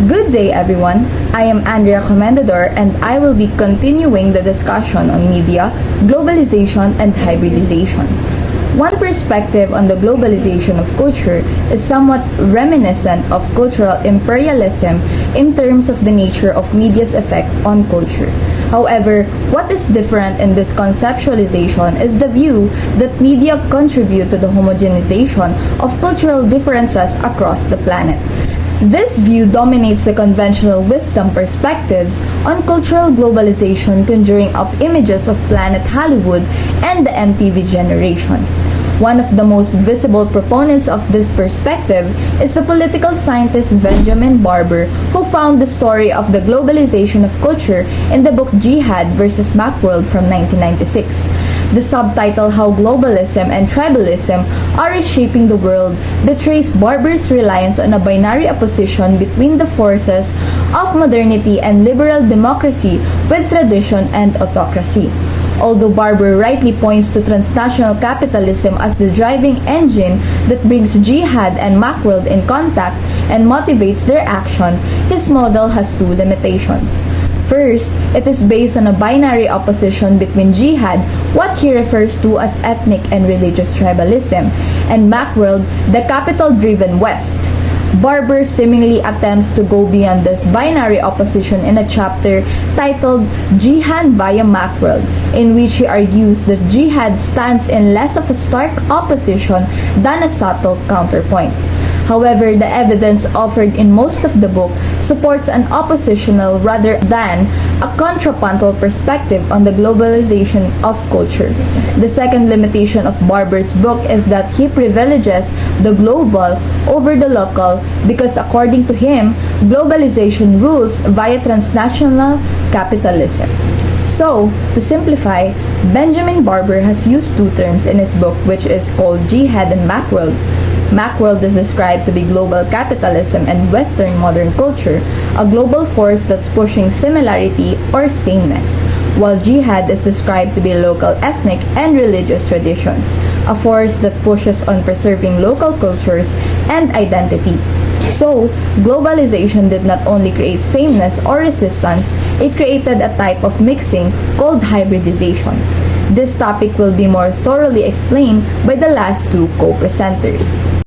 Good day, everyone. I am Andrea Comendador, and I will be continuing the discussion on media, globalization, and hybridization. One perspective on the globalization of culture is somewhat reminiscent of cultural imperialism in terms of the nature of media's effect on culture. However, what is different in this conceptualization is the view that media contribute to the homogenization of cultural differences across the planet. This view dominates the conventional wisdom perspectives on cultural globalization, conjuring up images of Planet Hollywood and the MTV generation. One of the most visible proponents of this perspective is the political scientist Benjamin Barber, who found the story of the globalization of culture in the book Jihad vs. Macworld from 1996. The subtitle How Globalism and Tribalism Are Reshaping the World betrays Barber's reliance on a binary opposition between the forces of modernity and liberal democracy with tradition and autocracy. Although Barber rightly points to transnational capitalism as the driving engine that brings Jihad and Macworld in contact and motivates their action, his model has two limitations. First, it is based on a binary opposition between Jihad, what he refers to as ethnic and religious tribalism, and Macworld, the capital-driven West. Barber seemingly attempts to go beyond this binary opposition in a chapter titled Jihad via Macworld, in which he argues that Jihad stands in less of a stark opposition than a subtle counterpoint. However, the evidence offered in most of the book supports an oppositional rather than a contrapuntal perspective on the globalization of culture. The second limitation of Barber's book is that he privileges the global over the local because, according to him, globalization rules via transnational capitalism. So, to simplify, Benjamin Barber has used two terms in his book, which is called Jihad and Macworld. Macworld is described to be global capitalism and Western modern culture, a global force that's pushing similarity or sameness, while Jihad is described to be local ethnic and religious traditions, a force that pushes on preserving local cultures and identity. So, globalization did not only create sameness or resistance, it created a type of mixing called hybridization. This topic will be more thoroughly explained by the last two co-presenters.